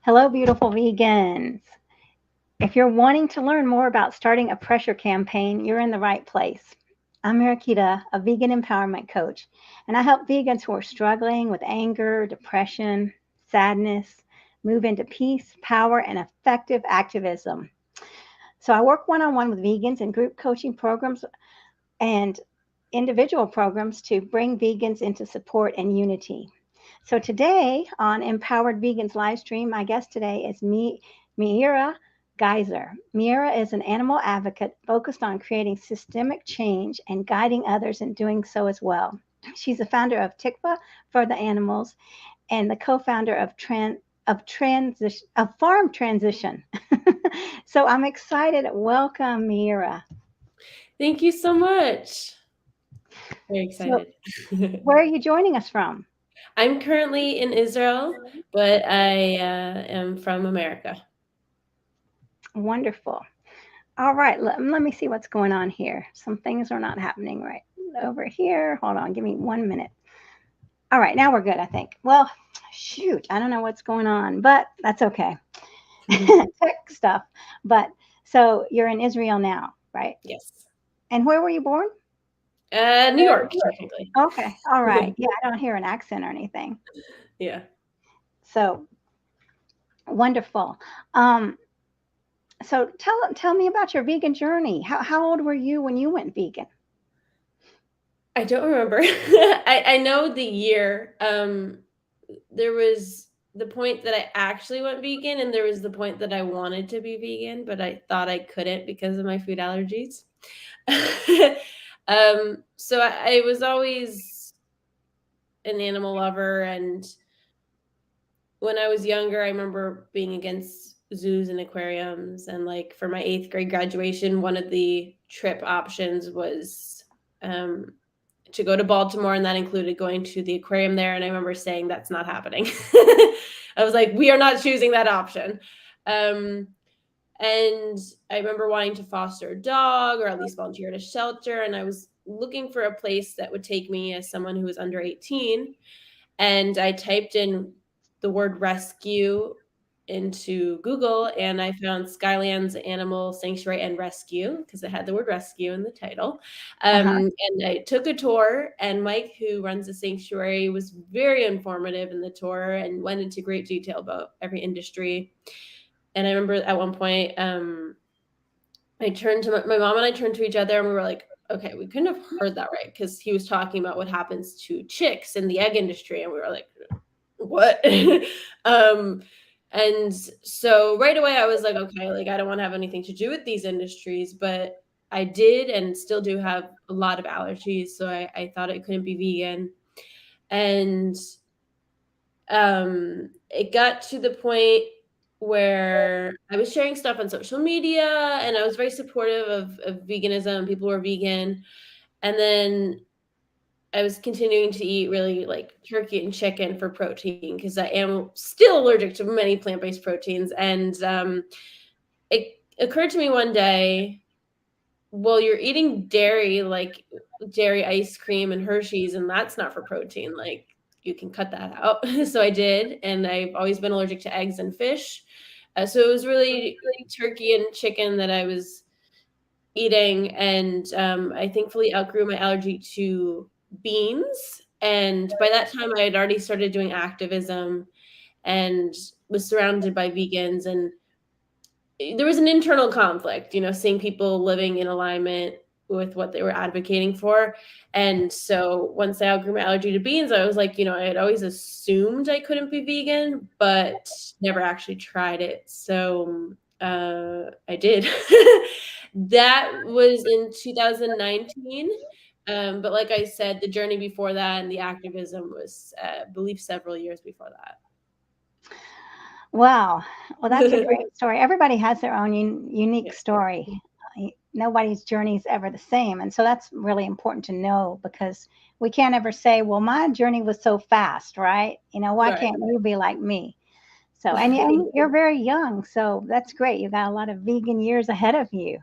Hello, beautiful vegans. If you're wanting to learn more about starting a pressure campaign, you're in the right place. I'm Mariquita, a vegan empowerment coach, and I help vegans who are struggling with anger, depression, sadness, move into peace, power, and effective activism. So I work one on one with vegans in group coaching programs and individual programs to bring vegans into support and unity. So today on Empowered Vegans live stream, my guest today is Meira Geyser. Meira is an animal advocate focused on creating systemic change and guiding others in doing so as well. She's the founder of Tikvah for the Animals and the co-founder of Farm Transition. So I'm excited. Welcome, Meira. Thank you so much. Very So excited. where are you joining us from? I'm currently in Israel, but I am from America. Wonderful. All right, let me see what's going on here. Some things are not happening right over here. Hold on, give me 1 minute. All right, now we're good, I think. Well, shoot, I don't know what's going on, but that's okay. Tech stuff. But so you're in Israel now, right? Yes. And where were you born? New York, technically. Okay, all right. Yeah, I don't hear an accent or anything. Yeah. So wonderful. Um, so tell me about your vegan journey. How old were you when you went vegan? I don't remember. I know the year. There was the point that I actually went vegan, and there was the point that I wanted to be vegan, but I thought I couldn't because of my food allergies. So I was always an animal lover, and when I was younger, I remember being against zoos and aquariums. And like for my eighth grade graduation, one of the trip options was to go to Baltimore, and that included going to the aquarium there. And I remember saying, that's not happening. I was like, we are not choosing that option. Um, and I remember wanting to foster a dog or at least volunteer at a shelter. And I was looking for a place that would take me as someone who was under 18. And I typed in the word rescue into Google, and I found Skylands Animal Sanctuary and Rescue because it had the word rescue in the title. Uh-huh. And I took a tour, and Mike, who runs the sanctuary, was very informative in the tour and went into great detail about every industry. And I remember at one point, I turned to my mom and I turned to each other, and we were like, okay, we couldn't have heard that right because he was talking about what happens to chicks in the egg industry. And we were like, what? um, and so right away I was like, okay, like I don't want to have anything to do with these industries, but I did and still do have a lot of allergies. So I thought I couldn't be vegan. And it got to the point where I was sharing stuff on social media, and I was very supportive of veganism. People were vegan. And then I was continuing to eat really like turkey and chicken for protein because I am still allergic to many plant-based proteins. And it occurred to me one day, well, you're eating dairy, like dairy ice cream and Hershey's, and that's not for protein. Like you can cut that out. So I did, and I've always been allergic to eggs and fish. So it was really turkey and chicken that I was eating, and I thankfully outgrew my allergy to beans. And by that time, I had already started doing activism and was surrounded by vegans. And there was an internal conflict, seeing people living in alignment with what they were advocating for. And so once I outgrew my allergy to beans, I was like, I had always assumed I couldn't be vegan, but never actually tried it. So I did. That was in 2019. But like I said, the journey before that and the activism was, I believe, several years before that. Wow. Well, that's a great story. Everybody has their own unique Yeah, story. Nobody's journey is ever the same. And so that's really important to know because we can't ever say, well, my journey was so fast, right? Why right. can't you be like me? So, and you're very young. So that's great. You got a lot of vegan years ahead of you.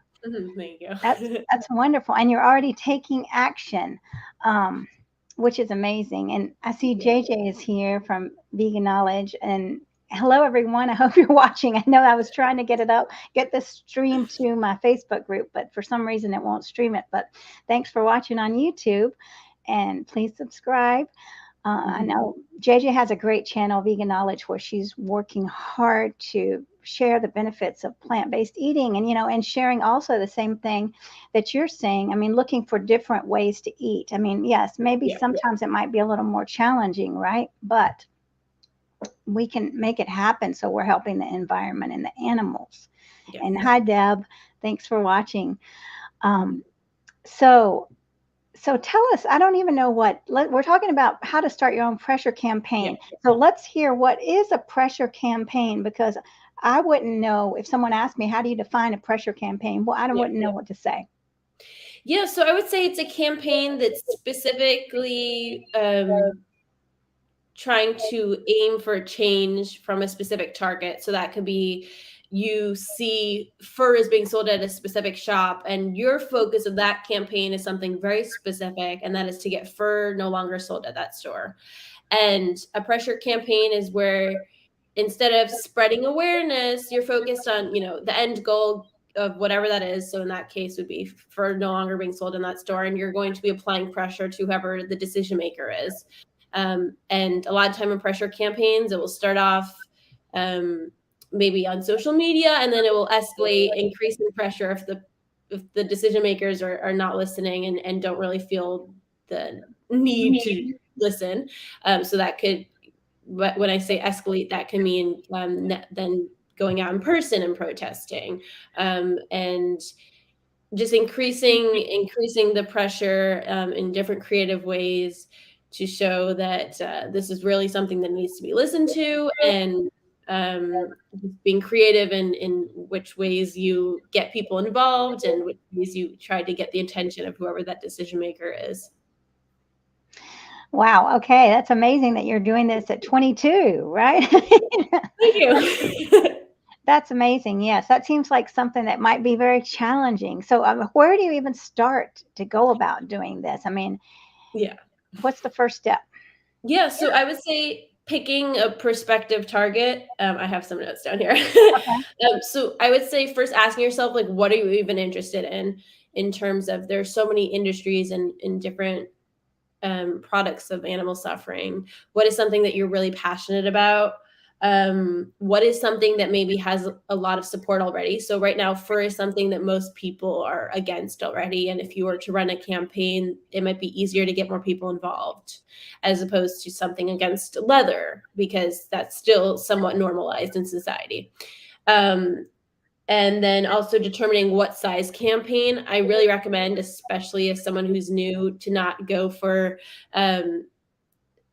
Thank That's you. that's wonderful. And you're already taking action, which is amazing. And I see Yeah. JJ is here from Vegan Knowledge, and hello everyone. I hope you're watching. I know I was trying to get this stream to my Facebook group, but for some reason it won't stream it. But thanks for watching on YouTube, and please subscribe. I know JJ has a great channel, Vegan Knowledge, where she's working hard to share the benefits of plant-based eating, and and sharing also the same thing that you're saying. I mean, looking for different ways to eat. I mean, yes, maybe sometimes it might be a little more challenging, right? But we can make it happen, so we're helping the environment and the animals. And hi, Deb. Thanks for watching. So tell us, I don't even know we're talking about how to start your own pressure campaign. So let's hear, what is a pressure campaign? Because I wouldn't know if someone asked me, how do you define a pressure campaign? Well, wouldn't know what to say. Yeah, so I would say it's a campaign that's specifically trying to aim for a change from a specific target. So that could be, you see fur is being sold at a specific shop, and your focus of that campaign is something very specific, and that is to get fur no longer sold at that store. And a pressure campaign is where, instead of spreading awareness, you're focused on, the end goal of whatever that is. So in that case would be fur no longer being sold in that store, and you're going to be applying pressure to whoever the decision maker is. And a lot of time in pressure campaigns, it will start off maybe on social media, and then it will escalate, increasing pressure if the decision makers are not listening and don't really feel the need to listen. So that could, when I say escalate, that can mean then going out in person and protesting, and just increasing the pressure in different creative ways to show that this is really something that needs to be listened to, and being creative in which ways you get people involved and which ways you try to get the attention of whoever that decision maker is. Wow. Okay. That's amazing that you're doing this at 22, right? Thank you. That's amazing. Yes. That seems like something that might be very challenging. So where do you even start to go about doing this? I mean, what's the first step? Yeah. So I would say picking a prospective target. I have some notes down here. Okay. So I would say first asking yourself, like, what are you even interested in terms of, there's so many industries and different products of animal suffering. What is something that you're really passionate about? What is something that maybe has a lot of support already? So right now, fur is something that most people are against already. And if you were to run a campaign, it might be easier to get more people involved, as opposed to something against leather, because that's still somewhat normalized in society. And then also determining what size campaign. I really recommend, especially as someone who's new, to not go for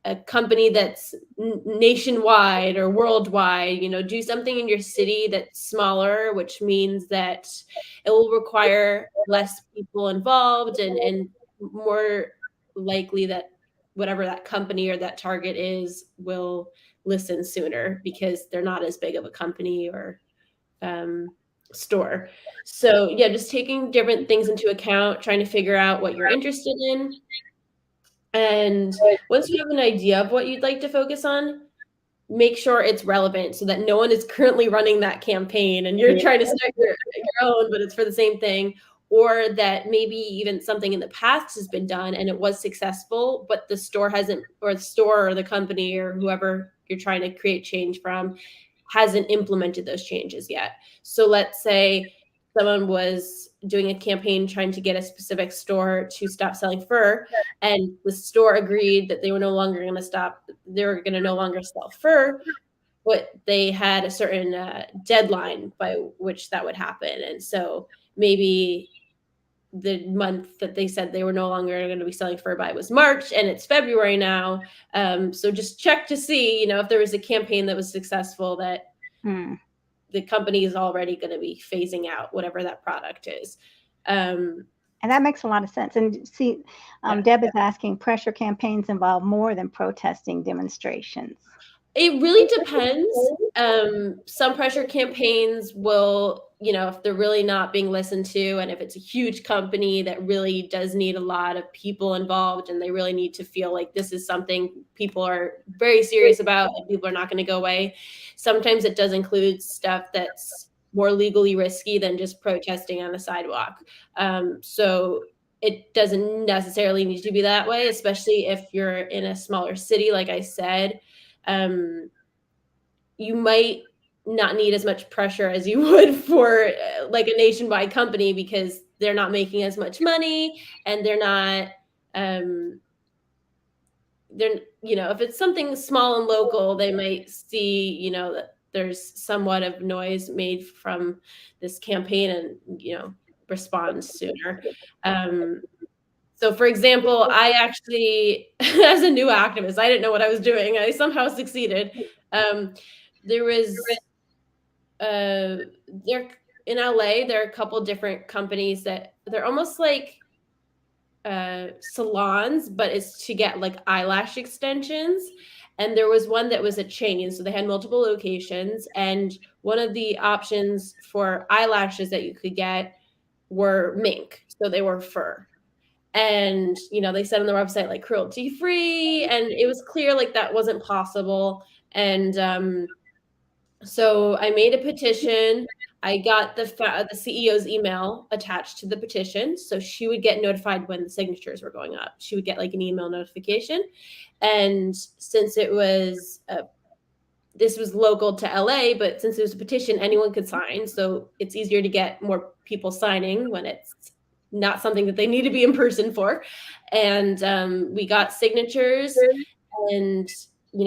a company that's nationwide or worldwide. Do something in your city that's smaller, which means that it will require less people involved, and more likely that whatever that company or that target is will listen sooner, because they're not as big of a company or store. So yeah, just taking different things into account, trying to figure out what you're interested in. And once you have an idea of what you'd like to focus on, make sure it's relevant, so that no one is currently running that campaign and you're trying to start your own, but it's for the same thing. Or that maybe even something in the past has been done and it was successful, but the store hasn't, or the store or the company or whoever you're trying to create change from hasn't implemented those changes yet. So let's say someone was doing a campaign trying to get a specific store to stop selling fur, and the store agreed that they were no longer going to no longer sell fur, but they had a certain deadline by which that would happen. And so maybe the month that they said they were no longer going to be selling fur by was March, and it's February now. So just check to see, if there was a campaign that was successful, that the company is already going to be phasing out whatever that product is. And that makes a lot of sense. And see, Deb is asking, pressure campaigns involve more than protesting demonstrations. It really depends. Some pressure campaigns will, if they're really not being listened to, and if it's a huge company that really does need a lot of people involved, and they really need to feel like this is something people are very serious about and people are not going to go away. Sometimes it does include stuff that's more legally risky than just protesting on the sidewalk. So it doesn't necessarily need to be that way, especially if you're in a smaller city, like I said. You might not need as much pressure as you would for like a nationwide company, because they're not making as much money, and they're not if it's something small and local, they might see that there's somewhat of noise made from this campaign, and respond sooner. So, for example, I actually, as a new activist, I didn't know what I was doing. I somehow succeeded. There was there in LA, there are a couple different companies that they're almost like salons, but it's to get like eyelash extensions. And there was one that was a chain, so they had multiple locations. And one of the options for eyelashes that you could get were mink, so they were fur. And they said on their website like cruelty free, and it was clear like that wasn't possible. And so I made a petition. I got the CEO's email attached to the petition, so she would get notified when the signatures were going up. She would get like an email notification. And since it was this was local to LA, but since it was a petition, anyone could sign, so it's easier to get more people signing when it's not something that they need to be in person for. And we got signatures, and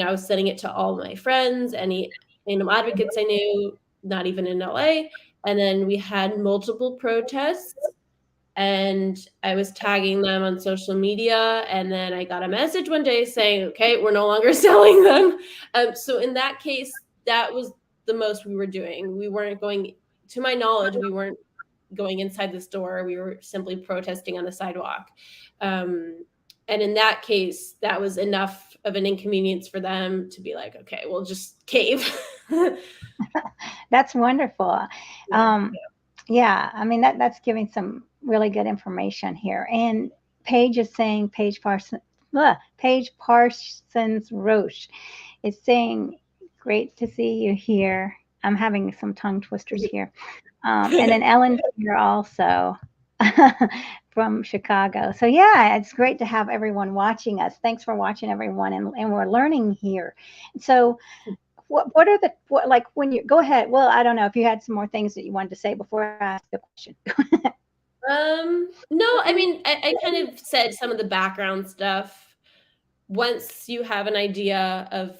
I was sending it to all my friends, any animal advocates I knew, not even in LA. And then we had multiple protests, and I was tagging them on social media. And then I got a message one day saying, okay, we're no longer selling them. So in that case, that was the most we were doing. We weren't going, to my knowledge, we weren't going inside the store. We were simply protesting on the sidewalk. And in that case, that was enough of an inconvenience for them to be like, okay, we'll just cave. That's wonderful. Yeah, I mean that's giving some really good information here. And Paige is saying Paige Parsons Roche is saying, great to see you here. I'm having some tongue twisters here. And then Ellen's here also from Chicago. So yeah, it's great to have everyone watching us. Thanks for watching, everyone, and we're learning here. So what are the like when you go ahead? Well, I don't know if you had some more things that you wanted to say before I ask the question. No, I mean, I kind of said some of the background stuff. Once you have an idea of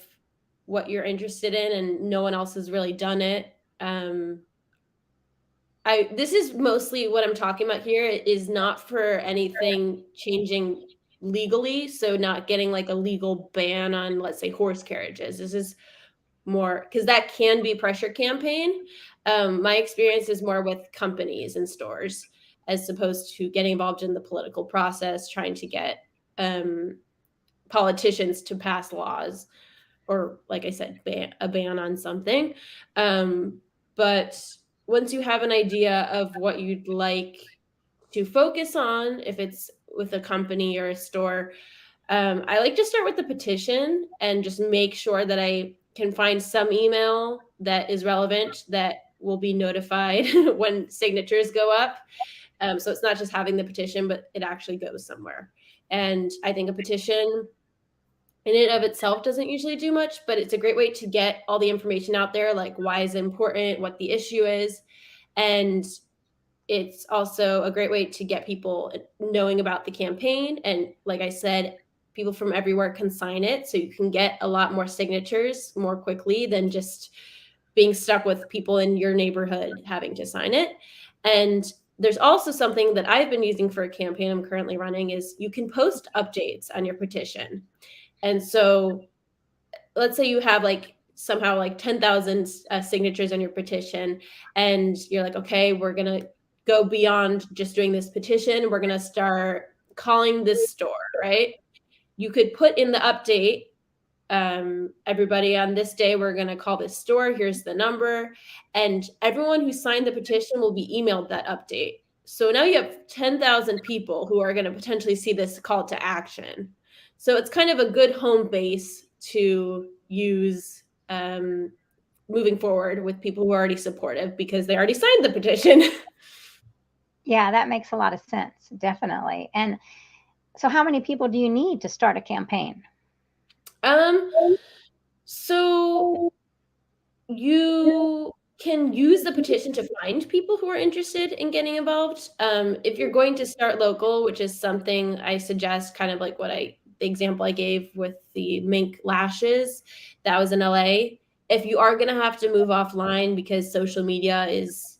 what you're interested in and no one else has really done it, this is mostly what I'm talking about here is not for anything changing legally. So not getting like a legal ban on, let's say, horse carriages. This is more because that can be pressure campaign. My experience is more with companies and stores as opposed to getting involved in the political process, trying to get politicians to pass laws or, like I said, a ban on something. But once you have an idea of what you'd like to focus on, if it's with a company or a store, I like to start with the petition and just make sure that I can find some email that is relevant that will be notified when signatures go up. So it's not just having the petition, but it actually goes somewhere. And I think a petition in and of itself doesn't usually do much, but it's a great way to get all the information out there, like why is it important, what the issue is. And it's also a great way to get people knowing about the campaign. And like I said, people from everywhere can sign it, so you can get a lot more signatures more quickly than just being stuck with people in your neighborhood having to sign it. And there's also something that I've been using for a campaign I'm currently running is you can post updates on your petition. And so let's say you have like somehow like 10,000 signatures on your petition, and you're like, okay, we're going to go beyond just doing this petition. We're going to start calling this store, right? You could put in the update everybody, on this day, we're going to call this store. Here's the number. And everyone who signed the petition will be emailed that update. So now you have 10,000 people who are going to potentially see this call to action. So it's kind of a good home base to use moving forward with people who are already supportive because they already signed the petition. Yeah, that makes a lot of sense, definitely. And so how many people do you need to start a campaign? So you can use the petition to find people who are interested in getting involved. If you're going to start local, which is something I suggest, kind of like the example I gave with the mink lashes, that was in LA. If you are going to have to move offline because social media is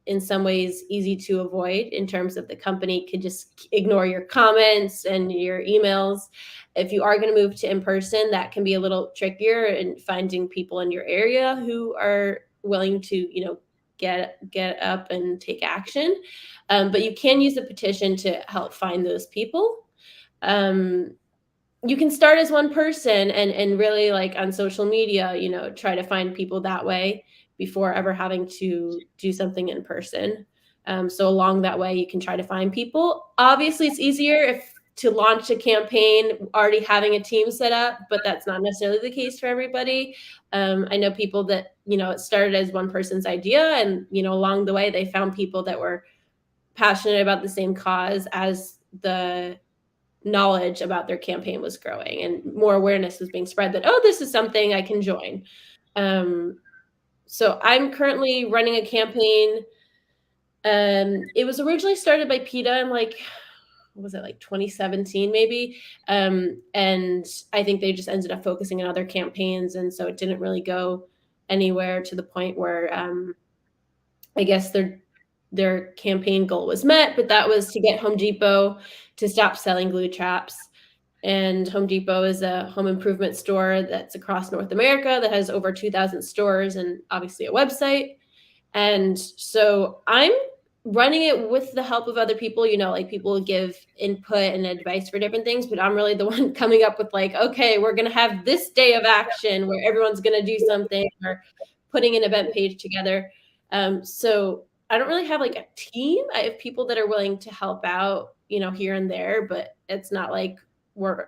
in some ways easy to avoid in terms of the company could just ignore your comments and your emails. If you are going to move to in person, that can be a little trickier in finding people in your area who are willing to, get up and take action. But you can use a petition to help find those people. You can start as one person and really, like, on social media, try to find people that way before ever having to do something in person. So along that way, you can try to find people. Obviously, it's easier to launch a campaign already having a team set up, but that's not necessarily the case for everybody. I know people that, it started as one person's idea, and, along the way, they found people that were passionate about the same cause as the knowledge about their campaign was growing and more awareness was being spread that, oh, this is something I can join. So I'm currently running a campaign. It was originally started by PETA in what was it, like 2017 maybe? And I think they just ended up focusing on other campaigns. And so it didn't really go anywhere to the point where I guess their campaign goal was met, but that was to get Home Depot to stop selling glue traps. And Home Depot is a home improvement store that's across North America that has over 2,000 stores and obviously a website. And so I'm running it with the help of other people, like people give input and advice for different things, but I'm really the one coming up with okay, we're going to have this day of action where everyone's going to do something, or putting an event page together. So I don't really have a team. I have people that are willing to help out, here and there, but it's not like we're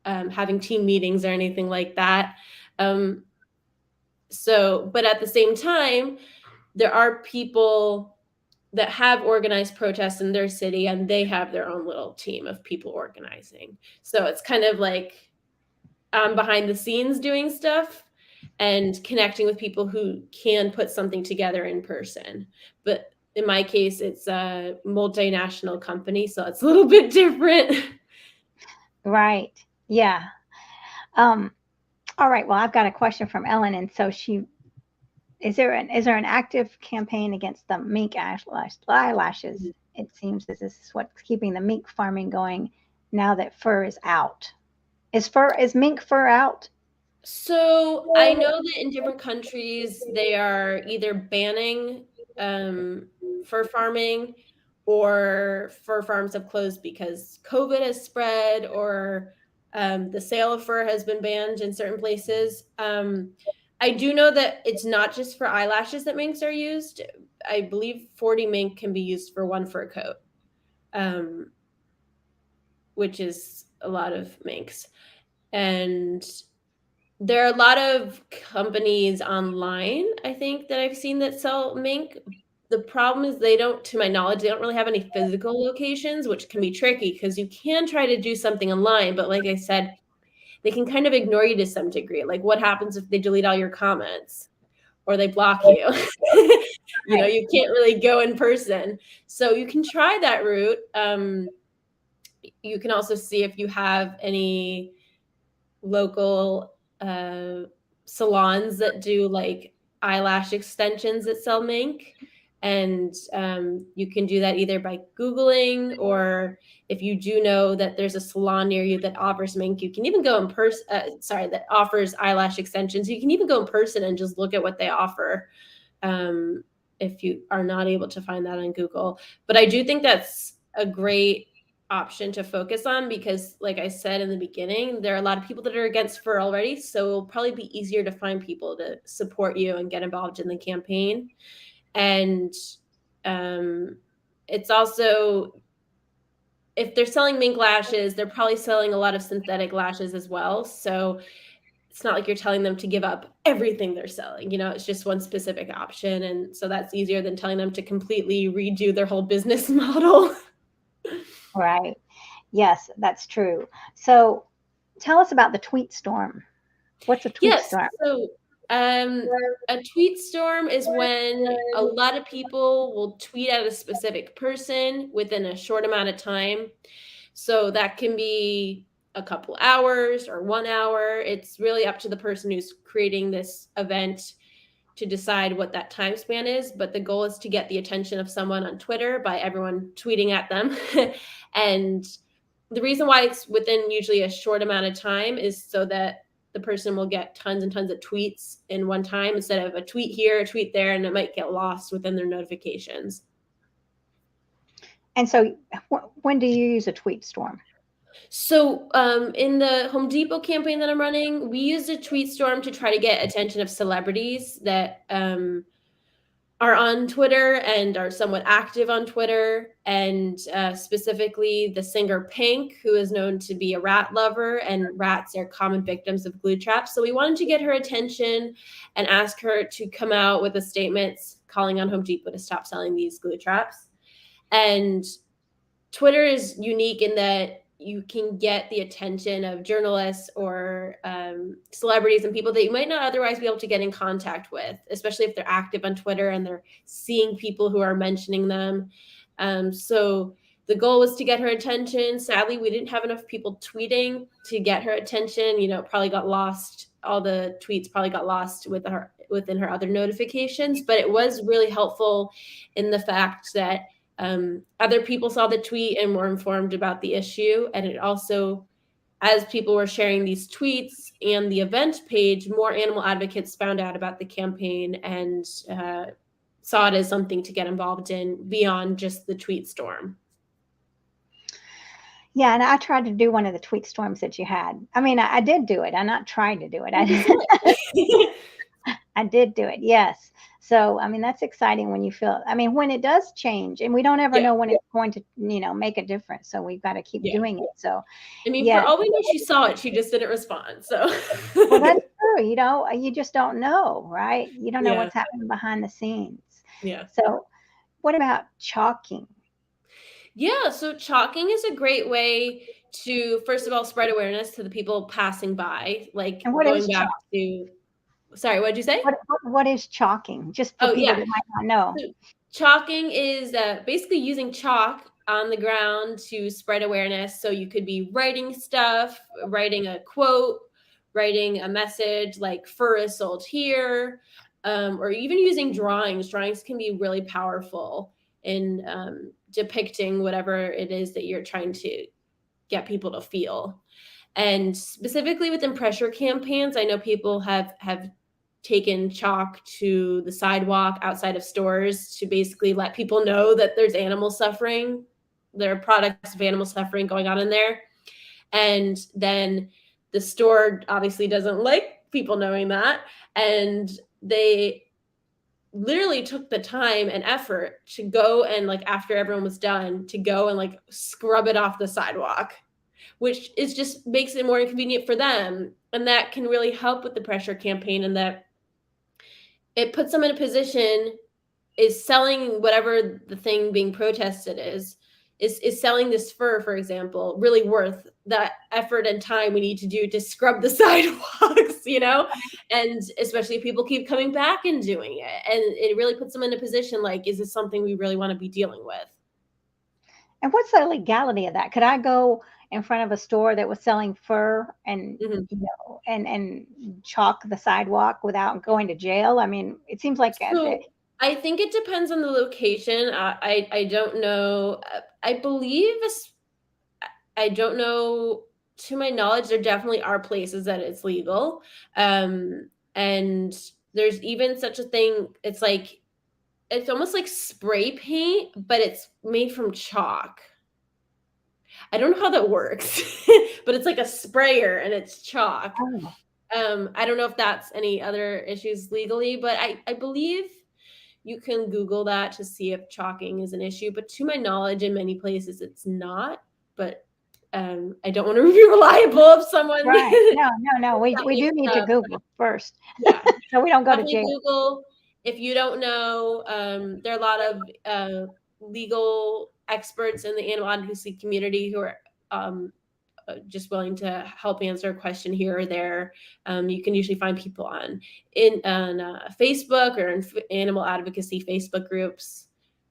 having team meetings or anything like that. But at the same time, there are people that have organized protests in their city, and they have their own little team of people organizing. So it's kind of like I'm behind the scenes doing stuff and connecting with people who can put something together in person. But in my case, it's a multinational company, so it's a little bit different. Right. Yeah. All right. Well, I've got a question from Ellen, and so is there an active campaign against the mink eyelashes? It seems this is what's keeping the mink farming going now that fur is out. Is mink fur out? So I know that in different countries they are either banning fur farming, or fur farms have closed because COVID has spread, or the sale of fur has been banned in certain places. I do know that it's not just for eyelashes that minks are used. I believe 40 mink can be used for one fur coat, which is a lot of minks. And there are a lot of companies online, I think, that I've seen that sell mink. The problem is to my knowledge, they don't really have any physical locations, which can be tricky because you can try to do something online, but like I said, they can kind of ignore you to some degree. Like, what happens if they delete all your comments or they block you? You can't really go in person. So you can try that route. You can also see if you have any local salons that do eyelash extensions that sell mink. And you can do that either by Googling, or if you do know that there's a salon near you that offers mink, you can even go in person, that offers eyelash extensions. You can even go in person and just look at what they offer, if you are not able to find that on Google. But I do think that's a great option to focus on because, like I said in the beginning, there are a lot of people that are against fur already. So it'll probably be easier to find people to support you and get involved in the campaign. And it's also, if they're selling mink lashes, they're probably selling a lot of synthetic lashes as well. So it's not like you're telling them to give up everything they're selling. It's just one specific option. And so that's easier than telling them to completely redo their whole business model. Right. Yes, that's true. So tell us about the tweet storm. What's a tweet Yes. storm? So a tweet storm is when a lot of people will tweet at a specific person within a short amount of time. So that can be a couple hours or 1 hour. It's really up to the person who's creating this event to decide what that time span is. But the goal is to get the attention of someone on Twitter by everyone tweeting at them. And the reason why it's within usually a short amount of time is so that the person will get tons and tons of tweets in one time instead of a tweet here, a tweet there, and it might get lost within their notifications. And so when do you use a tweet storm? So in the Home Depot campaign that I'm running, we used a tweet storm to try to get attention of celebrities that are on Twitter and are somewhat active on Twitter, and specifically the singer Pink, who is known to be a rat lover, and rats are common victims of glue traps. So we wanted to get her attention and ask her to come out with a statement calling on Home Depot to stop selling these glue traps. And Twitter is unique in that you can get the attention of journalists or celebrities and people that you might not otherwise be able to get in contact with, especially if they're active on Twitter and they're seeing people who are mentioning them. So the goal was to get her attention. Sadly, we didn't have enough people tweeting to get her attention. It probably got lost. All the tweets probably got lost within her other notifications, but it was really helpful in the fact that other people saw the tweet and were informed about the issue. And it also, as people were sharing these tweets and the event page, more animal advocates found out about the campaign and saw it as something to get involved in beyond just the tweet storm. Yeah, and I tried to do one of the tweet storms that you had. I mean, I did do it. I not tried to do it. I did do it. Yes. So, I mean, that's exciting when you feel, I mean, when it does change, and we don't ever know when it's going to, make a difference. So we've got to keep doing it. So, I mean, yeah. for all we know, she saw it. She just didn't respond. So, Well, that's true. You just don't know, right? You don't know what's happening behind the scenes. Yeah. So, what about chalking? Yeah. So chalking is a great way to, first of all, spread awareness to the people passing by, like And what going is back to, sorry, what did you say? What is chalking? Just for people that might not know. So chalking is basically using chalk on the ground to spread awareness. So you could be writing stuff, writing a quote, writing a message like "fur is sold here," or even using drawings. Drawings can be really powerful in depicting whatever it is that you're trying to get people to feel. And specifically within pressure campaigns, I know people have taken chalk to the sidewalk outside of stores to basically let people know that there's animal suffering. There are products of animal suffering going on in there. And then the store obviously doesn't like people knowing that. And they literally took the time and effort to go and, like, after everyone was done, to go and like scrub it off the sidewalk, which is just makes it more inconvenient for them. And that can really help with the pressure campaign, and that it puts them in a position, is selling whatever the thing being protested is selling this fur, for example, really worth that effort and time we need to do to scrub the sidewalks, and especially if people keep coming back and doing it. And it really puts them in a position like, is this something we really want to be dealing with? And what's the legality of that? Could I go in front of a store that was selling fur and and chalk the sidewalk without going to jail? I mean, it seems like I think it depends on the location. I don't know. I believe I don't know. To my knowledge, there definitely are places that it's legal, and there's even such a thing. It's almost like spray paint, but it's made from chalk. I don't know how that works, but it's like a sprayer and it's chalk. Oh, I don't know if that's any other issues legally, but I believe you can Google that to see if chalking is an issue. But to my knowledge, in many places, it's not. But I don't want to be reliable if someone right. No. We do makes need to up. Google first, Yeah, so we don't go to definitely jail. Google. If you don't know, there are a lot of legal experts in the animal advocacy community who are um, just willing to help answer a question here or there. You can usually find people on Facebook or in animal advocacy Facebook groups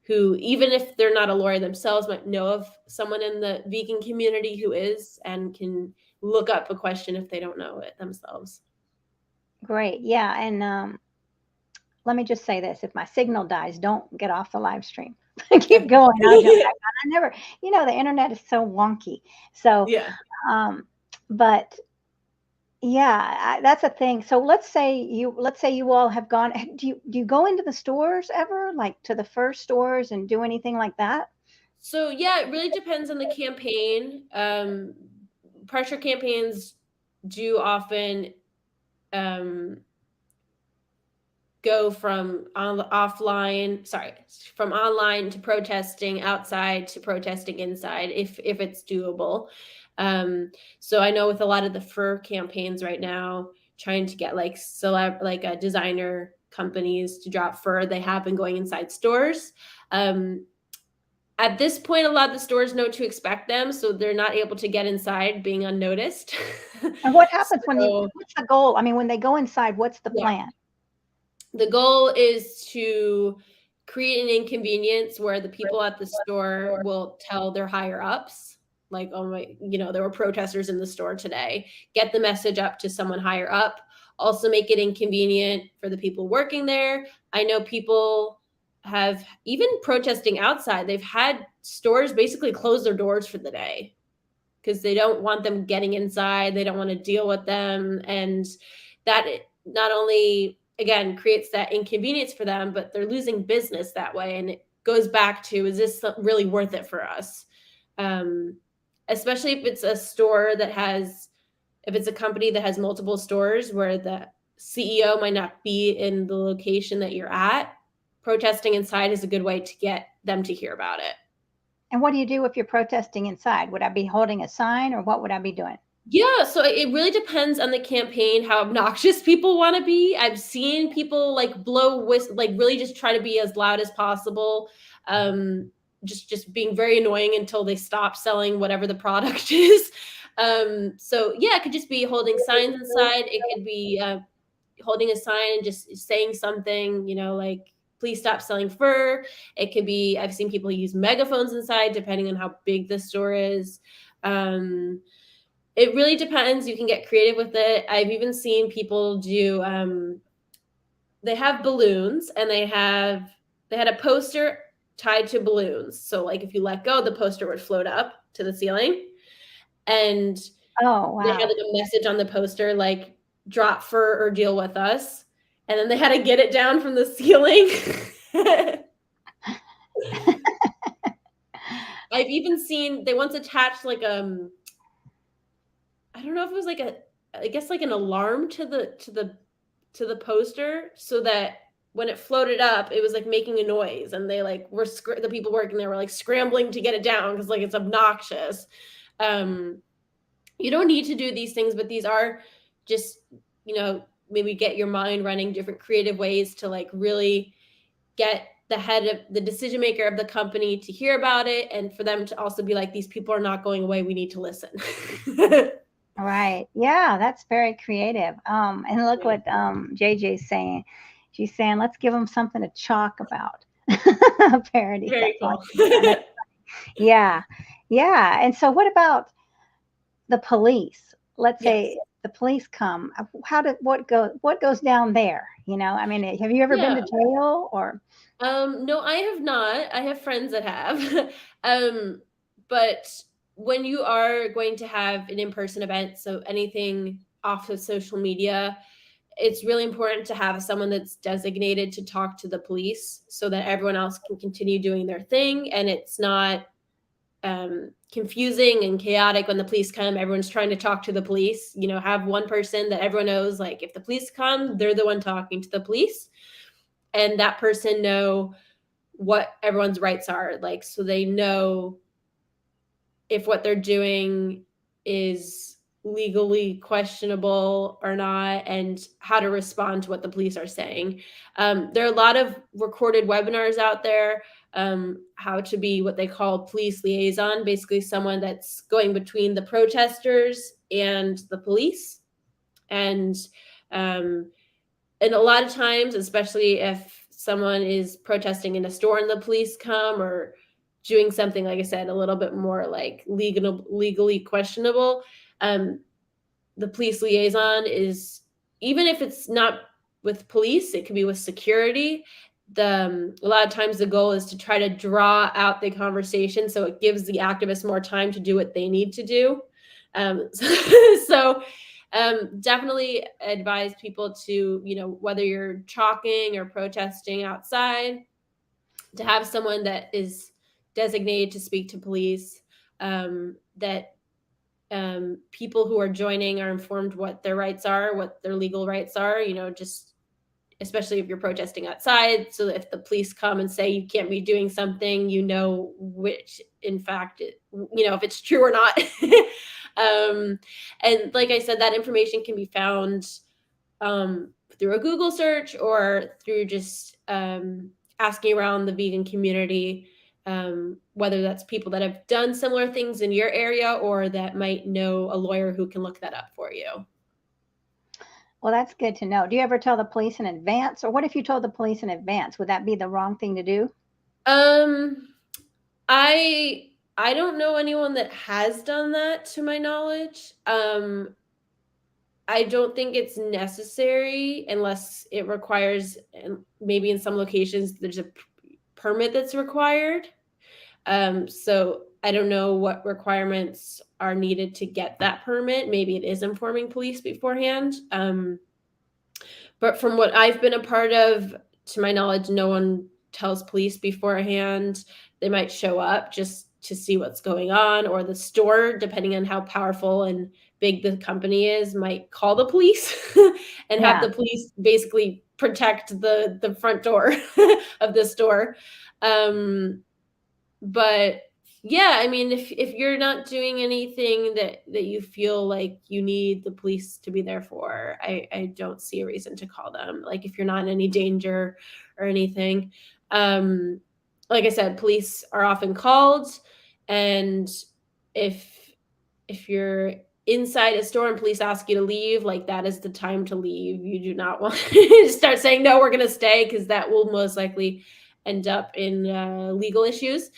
who, even if they're not a lawyer themselves, might know of someone in the vegan community who is and can look up a question if they don't know it themselves. Great. Yeah, and let me just say this: if my signal dies, don't get off the live stream. Keep going. I'll jump back on. I never, the internet is so wonky. So, Yeah. um, but yeah, that's a thing. So let's say you all have gone. Do you go into the stores ever, like to the first stores, and do anything like that? So yeah, it really depends on the campaign. Pressure campaigns do often um, go from from online to protesting outside to protesting inside if it's doable. So I know with a lot of the fur campaigns right now, trying to get like designer companies to drop fur, they have been going inside stores. At this point, a lot of the stores know to expect them, so they're not able to get inside being unnoticed. And what happens So what's the goal? I mean, when they go inside, what's the yeah, plan? the goal is to create an inconvenience where the people at the store will tell their higher ups, like, oh my, there were protesters in the store today, get the message up to someone higher up, also make it inconvenient for the people working there. I know people have, even protesting outside, they've had stores basically close their doors for the day because they don't want them getting inside. They don't want to deal with them. And that not only, again, creates that inconvenience for them, but they're losing business that way. And it goes back to, is this really worth it for us? Especially if it's a store if it's a company that has multiple stores where the CEO might not be in the location that you're at, protesting inside is a good way to get them to hear about it. And what do you do if you're protesting inside? Would I be holding a sign, or what would I be doing? Yeah, so it really depends on the campaign, how obnoxious people want to be. I've seen people like like really just try to be as loud as possible. Just being very annoying until they stop selling whatever the product is. So yeah, it could just be holding signs inside. It could be holding a sign and just saying something, like, please stop selling fur. It could be, I've seen people use megaphones inside, depending on how big the store is. It really depends. You can get creative with it. I've even seen people do they have balloons, and they had a poster tied to balloons. So like if you let go, the poster would float up to the ceiling. And Oh, they had wow. like a message on the poster like, drop fur or deal with us. And then they had to get it down from the ceiling. I've even seen they once attached like I don't know if it was like I guess like an alarm to the poster, so that when it floated up, it was like making a noise, and they like the people working there were like scrambling to get it down because like it's obnoxious. You don't need to do these things, but these are just, maybe get your mind running, different creative ways to like really get the head of the decision maker of the company to hear about it, and for them to also be like, these people are not going away, we need to listen. Right. Yeah, that's very creative. And look Yeah. what JJ's saying. She's saying, let's give them something to chalk about. A parody. Very That's cool. awesome. Yeah. Yeah. And so what about the police? Let's Yes. say the police come. What goes down there? I mean, have you ever been Yeah. to jail or? No, I have not. I have friends that have. But when you are going to have an in-person event, so anything off of social media, it's really important to have someone that's designated to talk to the police so that everyone else can continue doing their thing, and it's not confusing and chaotic when the police come. Everyone's trying to talk to the police. Have one person that everyone knows, like if the police come, they're the one talking to the police, and that person know what everyone's rights are, like, so they know if what they're doing is legally questionable or not, and how to respond to what the police are saying. There are a lot of recorded webinars out there, how to be what they call police liaison, basically someone that's going between the protesters and the police. And a lot of times, especially if someone is protesting in a store and the police come, or doing something, like I said, a little bit more like legally questionable, the police liaison is, even if it's not with police, it could be with security. A lot of times the goal is to try to draw out the conversation so it gives the activists more time to do what they need to do. So definitely advise people to, whether you're chalking or protesting outside, to have someone that is designated to speak to police, that people who are joining are informed what their rights are, what their legal rights are, just especially if you're protesting outside. So if the police come and say you can't be doing something, which in fact, if it's true or not. And like I said, that information can be found through a Google search, or through just asking around the vegan community, whether that's people that have done similar things in your area, or that might know a lawyer who can look that up for you. Well, that's good to know. Do you ever tell the police in advance? Or what if you told the police in advance? Would that be the wrong thing to do? I don't know anyone that has done that, to my knowledge. I don't think it's necessary unless it requires, and maybe in some locations there's a permit that's required. So I don't know what requirements are needed to get that permit. Maybe it is informing police beforehand. But from what I've been a part of, to my knowledge, no one tells police beforehand. They might show up just to see what's going on, or the store, depending on how powerful and big the company is, might call the police and have the police basically protect the front door of the store. But yeah, I mean, if you're not doing anything that you feel like you need the police to be there for, I don't see a reason to call them. Like if you're not in any danger or anything. Like I said, police are often called, and if you're inside a store and police ask you to leave, like that is the time to leave. You do not want to start saying, no, we're going to stay, because that will most likely end up in legal issues.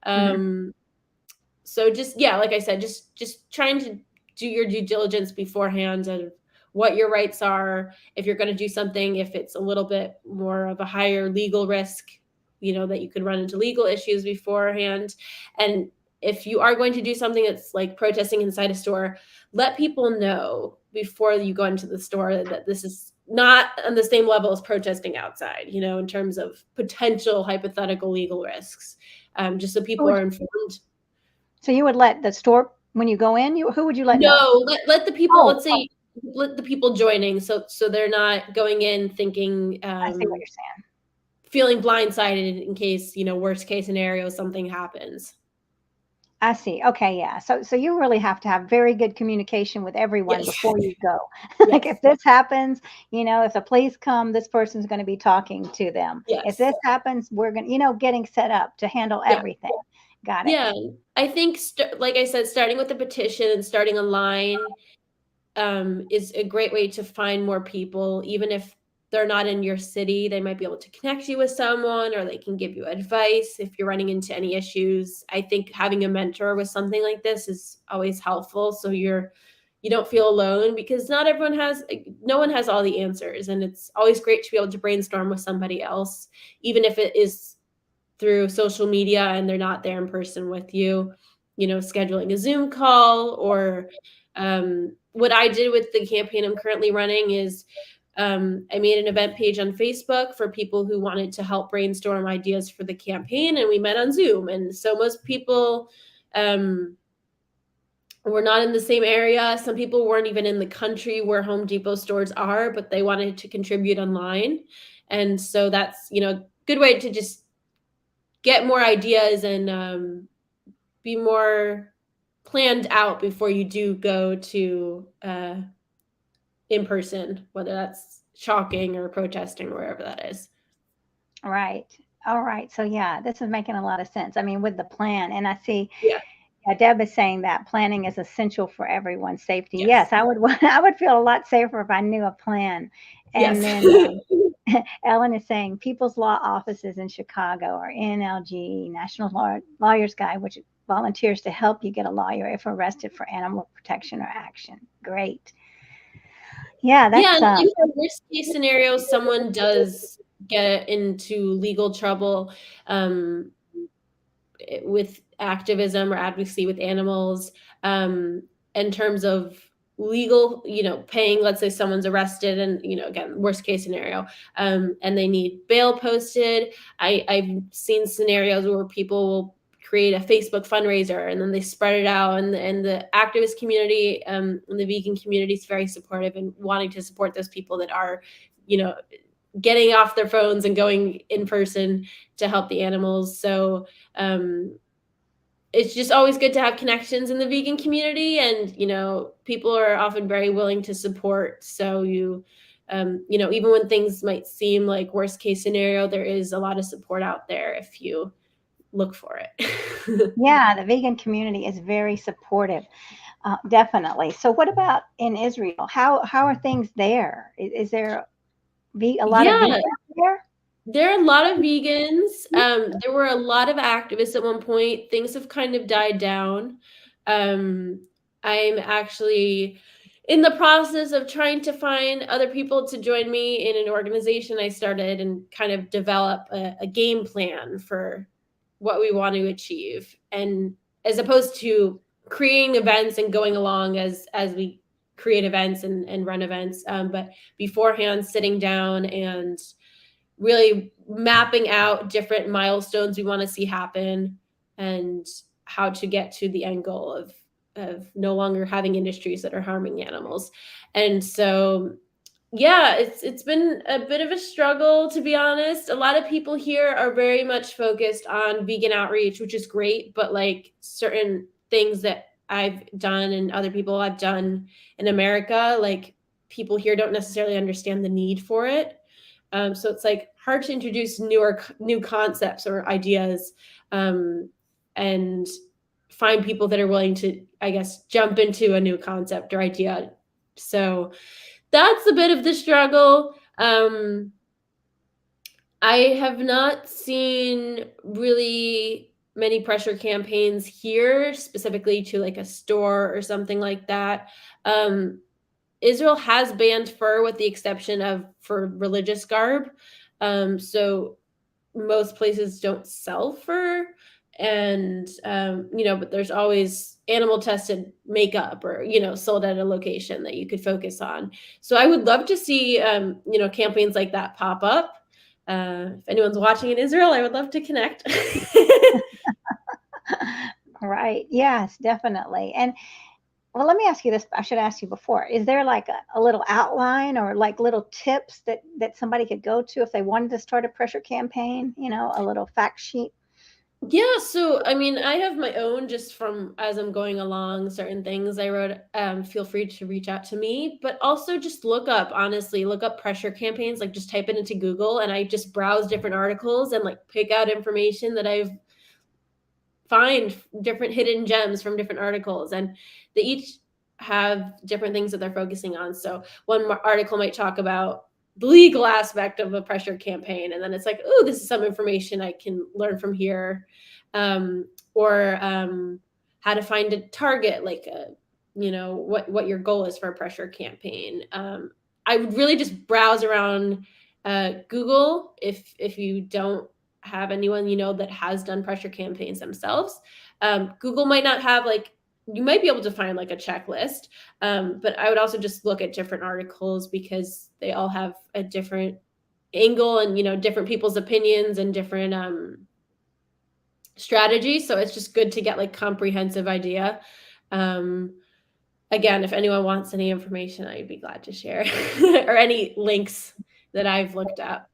So just, yeah, like I said, just trying to do your due diligence beforehand of what your rights are. If you're going to do something, if it's a little bit more of a higher legal risk, that you could run into legal issues beforehand. And if you are going to do something that's like protesting inside a store, let people know before you go into the store that this is not on the same level as protesting outside, in terms of potential hypothetical legal risks, just so people are informed. So you would let the store, when you go in, who would you let know? No, let the people, let's say, let the people joining, so they're not going in thinking, I see what you're saying. feeling blindsided in case, worst case scenario, something happens. I see. Okay, yeah. So you really have to have very good communication with everyone before you go. Like if this happens, if the police come, this person's going to be talking to them. If this happens, we're going to, getting set up to handle everything. Got it. Yeah. I think, like I said, starting with the petition and starting online is a great way to find more people. Even if they're not in your city, they might be able to connect you with someone, or they can give you advice if you're running into any issues. I think having a mentor with something like this is always helpful, so you don't feel alone, because no one has all the answers, and it's always great to be able to brainstorm with somebody else, even if it is through social media and they're not there in person with you. Scheduling a Zoom call, or what I did with the campaign I'm currently running is I made an event page on Facebook for people who wanted to help brainstorm ideas for the campaign, and we met on Zoom. And so most people We're not in the same area. Some people weren't even in the country where Home Depot stores are, but they wanted to contribute online. And so that's, a good way to just get more ideas and be more planned out before you do go to in person, whether that's chalking or protesting or wherever that is. Right. All right. So yeah, this is making a lot of sense. I mean, with the plan, and I see, Yeah. yeah, Deb is saying that planning is essential for everyone's safety. Yes. Yes, I would. I would feel a lot safer if I knew a plan. And Yes. then Ellen is saying People's Law Offices in Chicago or NLG, National Lawyers Guide, which volunteers to help you get a lawyer if arrested for animal protection or action. Great. Yeah, Yeah, that's and if the worst case scenario, someone does get into legal trouble, um, with activism or advocacy with animals, in terms of legal, paying, let's say someone's arrested and, again, worst case scenario, and they need bail posted. I've seen scenarios where people will create a Facebook fundraiser and then they spread it out, and the activist community, and the vegan community is very supportive and wanting to support those people that are, getting off their phones and going in person to help the animals. So it's just always good to have connections in the vegan community, and people are often very willing to support. So even when things might seem like worst case scenario, there is a lot of support out there if you look for it. yeah, the vegan community is very supportive. Definitely. So, what about in Israel? How are things there? Is there a lot of Yeah, vegans there? there are a lot of vegans. There were a lot of activists at one point. Things have kind of died down. Um, I'm actually in the process of trying to find other people to join me in an organization I started and kind of develop a game plan for what we want to achieve. And as opposed to creating events and going along as we create events and run events, but beforehand sitting down and really mapping out different milestones we want to see happen and how to get to the end goal of no longer having industries that are harming animals. And so yeah, it's been a bit of a struggle, to be honest. A lot of people here are very much focused on vegan outreach, which is great, but like certain things that I've done and other people I've done in America, like people here don't necessarily understand the need for it. So it's like hard to introduce new concepts or ideas, and find people that are willing to, I guess, jump into a new concept or idea. So that's a bit of the struggle. I have not seen really many pressure campaigns here, specifically to like a store or something like that. Israel has banned fur with the exception of for religious garb. So most places don't sell fur. And, but there's always animal tested makeup or, sold at a location that you could focus on. So I would love to see, campaigns like that pop up. If anyone's watching in Israel, I would love to connect. Right. Yes, definitely. And well, let me ask you this. I should ask you before. Is there like a little outline or like little tips that somebody could go to if they wanted to start a pressure campaign? A little fact sheet. Yeah, so I mean, I have my own just from as I'm going along, certain things I wrote. Feel free to reach out to me, but also just honestly, look up pressure campaigns, like just type it into Google and I just browse different articles and like pick out information that I've find different hidden gems from different articles, and they each have different things that they're focusing on. So one article might talk about the legal aspect of a pressure campaign, and then it's like, oh, this is some information I can learn from here, or how to find a target, like what your goal is for a pressure campaign. I would really just browse around Google if you don't have anyone that has done pressure campaigns themselves. Google might not have you might be able to find like a checklist, but I would also just look at different articles because they all have a different angle and different people's opinions and different strategy. So it's just good to get like comprehensive idea. Again, if anyone wants any information, I'd be glad to share or any links that I've looked up.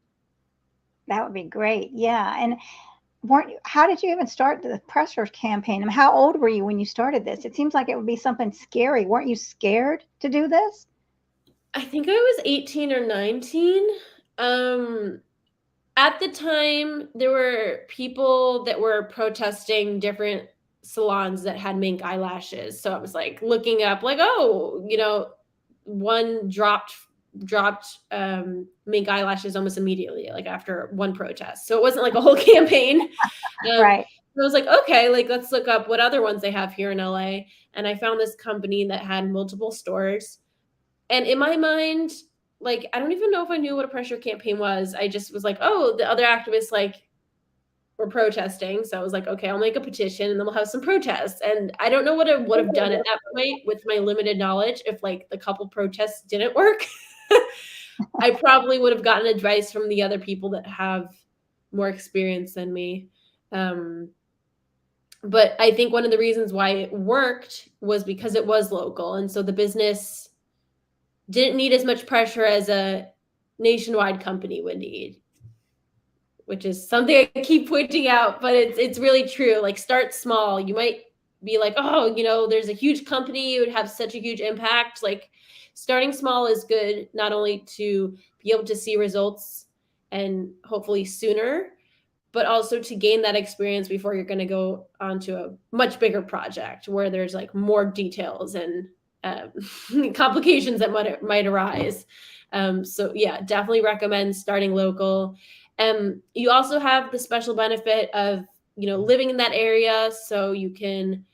That would be great. Yeah. And how did you even start the pressure campaign? I mean, how old were you when you started this? It seems like it would be something scary. Weren't you scared to do this? I think I was 18 or 19. At the time, there were people that were protesting different salons that had mink eyelashes. So I was like looking up, like, oh, one dropped mink eyelashes almost immediately, like after one protest. So it wasn't like a whole campaign. Right. I was like, okay, like let's look up what other ones they have here in LA. And I found this company that had multiple stores. And in my mind, like, I don't even know if I knew what a pressure campaign was. I just was like, oh, the other activists like were protesting. So I was like, okay, I'll make a petition and then we'll have some protests. And I don't know what I would have done at that point with my limited knowledge if like the couple protests didn't work. I probably would have gotten advice from the other people that have more experience than me. But I think one of the reasons why it worked was because it was local. And so the business didn't need as much pressure as a nationwide company would need, which is something I keep pointing out, but it's really true. Like, start small. You might be like, oh, there's a huge company, it would have such a huge impact. Like, starting small is good, not only to be able to see results and hopefully sooner, but also to gain that experience before you're going to go onto a much bigger project where there's like more details and complications that might arise. So yeah, definitely recommend starting local. You also have the special benefit of living in that area, so you can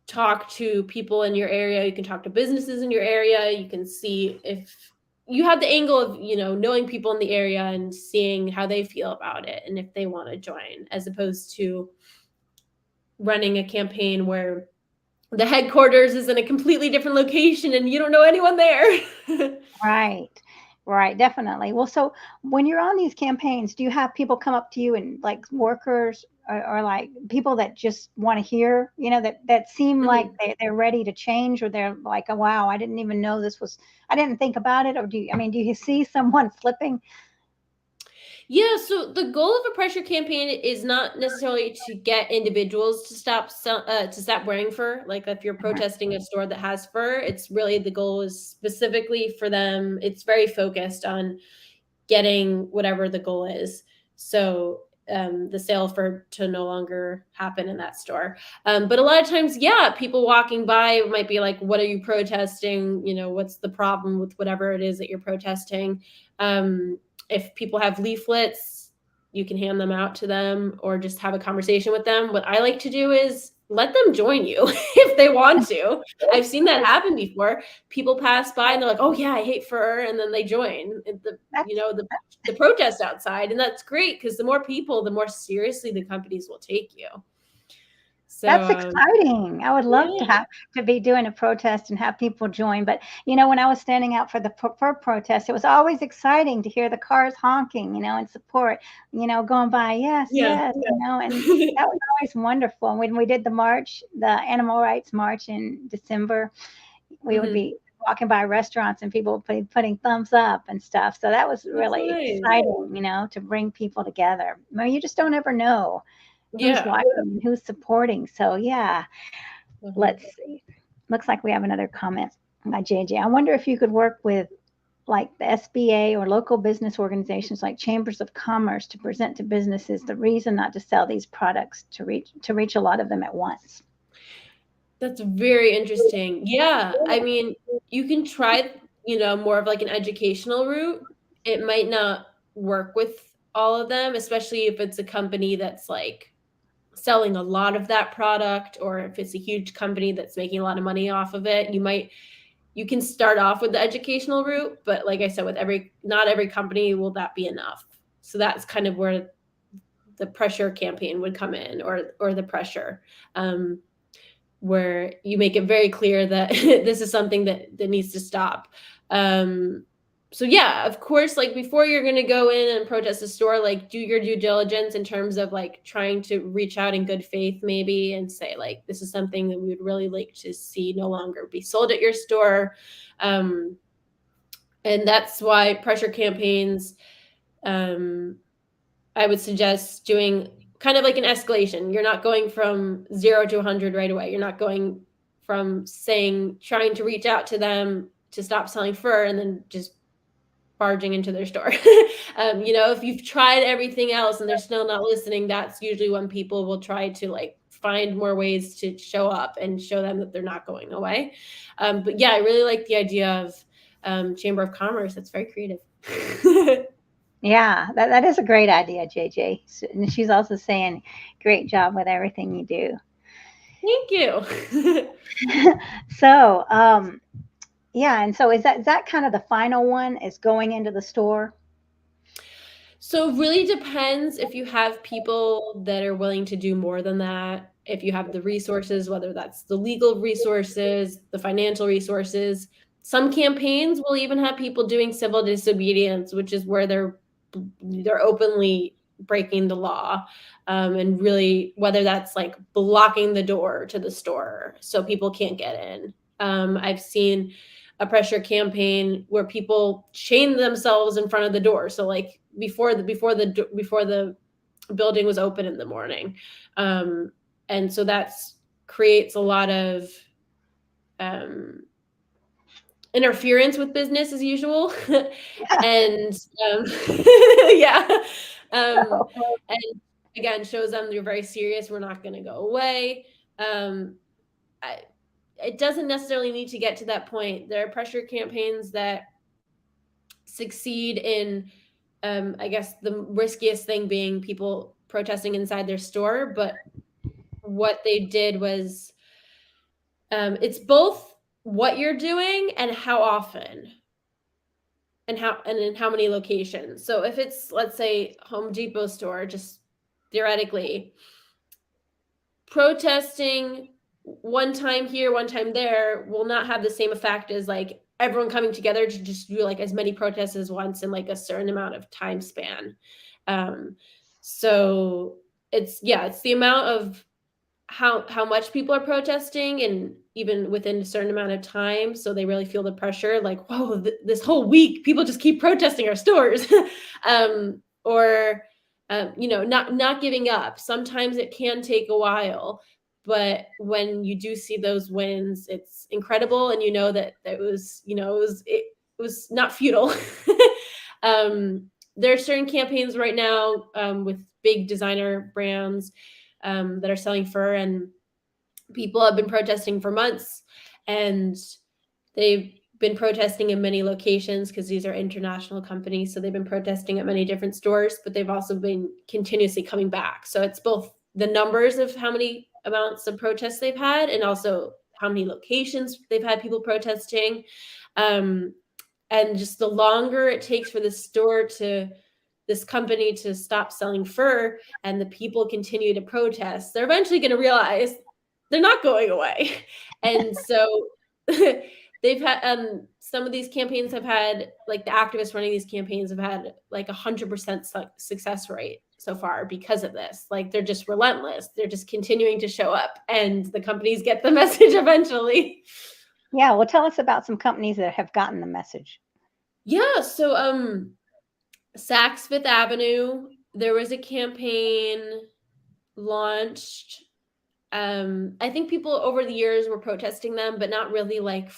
talk to people in your area, you can talk to businesses in your area, you can see if you have the angle of knowing people in the area and seeing how they feel about it and if they want to join, as opposed to running a campaign where the headquarters is in a completely different location and you don't know anyone there. Right, definitely. Well, so when you're on these campaigns, do you have people come up to you and like workers or like people that just want to hear, that seem like they're ready to change, or they're like, oh, wow, I didn't even know this was, I didn't think about it. Or do you see someone flipping? Yeah, so the goal of a pressure campaign is not necessarily to get individuals to stop wearing fur. Like, if you're protesting a store that has fur, it's really, the goal is specifically for them. It's very focused on getting whatever the goal is. So the sale for to no longer happen in that store. But a lot of times, yeah, people walking by might be like, what are you protesting? What's the problem with whatever it is that you're protesting? If people have leaflets, you can hand them out to them or just have a conversation with them. What I like to do is let them join you if they want to. I've seen that happen before. People pass by and they're like, oh yeah, I hate fur. And then they join the protest outside. And that's great, because the more people, the more seriously the companies will take you. So that's exciting. I would love to be doing a protest and have people join. But when I was standing out for the fur protest, it was always exciting to hear the cars honking, in support, going by. Yes, yes, and that was always wonderful. And when we did the march, the animal rights march in December, we would be walking by restaurants and people putting thumbs up and stuff. So that was really exciting, to bring people together. I mean, you just don't ever know who's watching and who's supporting. So yeah, let's see. Looks like we have another comment by JJ. I wonder if you could work with like the SBA or local business organizations like chambers of commerce to present to businesses the reason not to sell these products, to reach a lot of them at once. That's very interesting. Yeah, I mean, you can try, more of like an educational route. It might not work with all of them, especially if it's a company that's like selling a lot of that product, or if it's a huge company that's making a lot of money off of it. You can start off with the educational route, but like I said, with not every company will that be enough. So that's kind of where the pressure campaign would come in, or the pressure, where you make it very clear that this is something that needs to stop. so yeah, of course, like before you're going to go in and protest a store, like do your due diligence in terms of like trying to reach out in good faith maybe and say like, this is something that we would really like to see no longer be sold at your store. And that's why pressure campaigns, I would suggest doing kind of like an escalation. You're not going from 0 to 100 right away. You're not going from trying to reach out to them to stop selling fur and then just barging into their store. If you've tried everything else and they're still not listening, that's usually when people will try to like find more ways to show up and show them that they're not going away. But yeah, I really like the idea of Chamber of Commerce. That's very creative. Yeah, that is a great idea, JJ. And she's also saying, great job with everything you do. Thank you. So, yeah, and so is that kind of the final one, is going into the store? So it really depends if you have people that are willing to do more than that. If you have the resources, whether that's the legal resources, the financial resources. Some campaigns will even have people doing civil disobedience, which is where they're openly breaking the law, and really whether that's like blocking the door to the store so people can't get in. I've seen a pressure campaign where people chain themselves in front of the door. So like before the building was open in the morning, and so that's creates a lot of interference with business as usual. And yeah, and again shows them you're very serious. We're not going to go away. It doesn't necessarily need to get to that point. There are pressure campaigns that succeed in, I guess the riskiest thing being people protesting inside their store. But what they did was, it's both what you're doing and how often and in how many locations. So if it's, let's say, Home Depot store, just theoretically, protesting one time here, one time there will not have the same effect as like everyone coming together to just do like as many protests as once in like a certain amount of time span. So it's the amount of how much people are protesting, and even within a certain amount of time, so they really feel the pressure, like, whoa, this whole week people just keep protesting our stores. Or not giving up. Sometimes it can take a while, but when you do see those wins, it's incredible, and that it was not futile. There are certain campaigns right now, with big designer brands, that are selling fur, and people have been protesting for months, and they've been protesting in many locations because these are international companies. So they've been protesting at many different stores, but they've also been continuously coming back. So it's both the numbers of how many amounts of protests they've had, and also how many locations they've had people protesting. And just the longer it takes for this company to stop selling fur, and the people continue to protest, they're eventually going to realize they're not going away. And so they've had, some of these campaigns have had, like the activists running these campaigns have had like 100% success rate so far because of this. Like they're just relentless. They're just continuing to show up, and the companies get the message eventually. Yeah, well, tell us about some companies that have gotten the message. Yeah, so Saks Fifth Avenue, there was a campaign launched. I think people over the years were protesting them, but not really like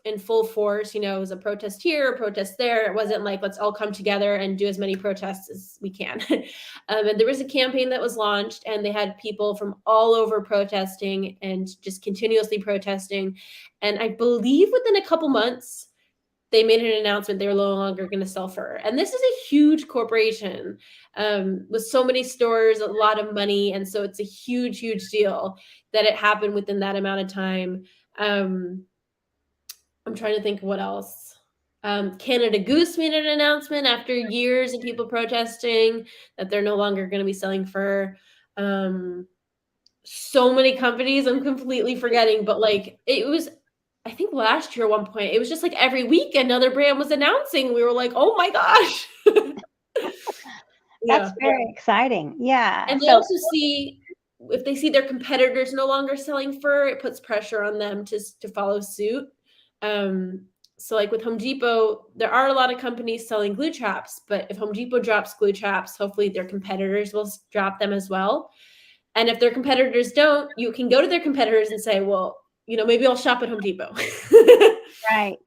in full force. It was a protest here, a protest there. It wasn't like, let's all come together and do as many protests as we can. And there was a campaign that was launched, and they had people from all over protesting and just continuously protesting. And I believe within a couple months, they made an announcement they were no longer going to sell fur. And this is a huge corporation, with so many stores, a lot of money. And so it's a huge, huge deal that it happened within that amount of time. I'm trying to think what else. Canada Goose made an announcement after years of people protesting that they're no longer going to be selling fur. So many companies I'm completely forgetting, but like it was, I think last year at one point, it was just like every week another brand was announcing. We were like, oh my gosh. That's Yeah. very exciting. Yeah. And they So also see, if they see their competitors no longer selling fur, it puts pressure on them to follow suit. So like with Home Depot, there are a lot of companies selling glue traps, but if Home Depot drops glue traps, hopefully their competitors will drop them as well. And if their competitors don't, you can go to their competitors and say, well, maybe I'll shop at Home Depot. right.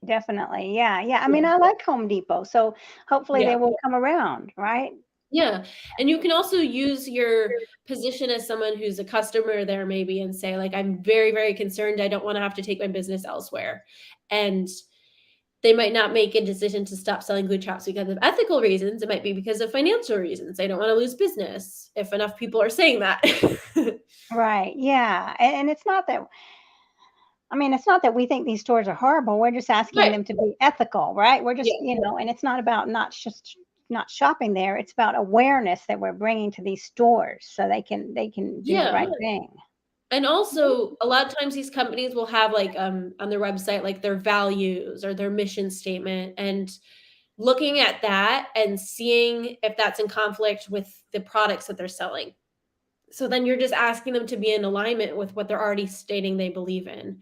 Definitely. Yeah. Yeah. I mean, Yeah. I like Home Depot. So hopefully they Yeah. will come around, right? Yeah. And you can also use your position as someone who's a customer there maybe and say, like, I'm very, very concerned. I don't want to have to take my business elsewhere. And they might not make a decision to stop selling glue traps because of ethical reasons. It might be because of financial reasons. They don't want to lose business if enough people are saying that. Right. Yeah. And it's not that, I mean, it's not that we think these stores are horrible. We're just asking Right. them to be ethical, right? We're just, Yeah. and it's not about not shopping there. It's about awareness that we're bringing to these stores so they can do the right Yeah. thing. And also, a lot of times these companies will have like on their website like their values or their mission statement, and looking at that and seeing if that's in conflict with the products that they're selling. So then you're just asking them to be in alignment with what they're already stating they believe in.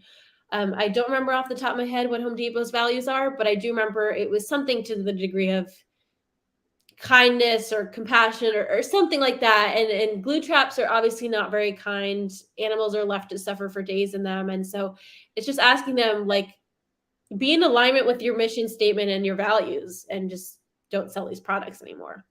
I don't remember off the top of my head what Home Depot's values are, but I do remember it was something to the degree of kindness or compassion or something like that. And glue traps are obviously not very kind. Animals are left to suffer for days in them. And so it's just asking them, like, be in alignment with your mission statement and your values and just don't sell these products anymore.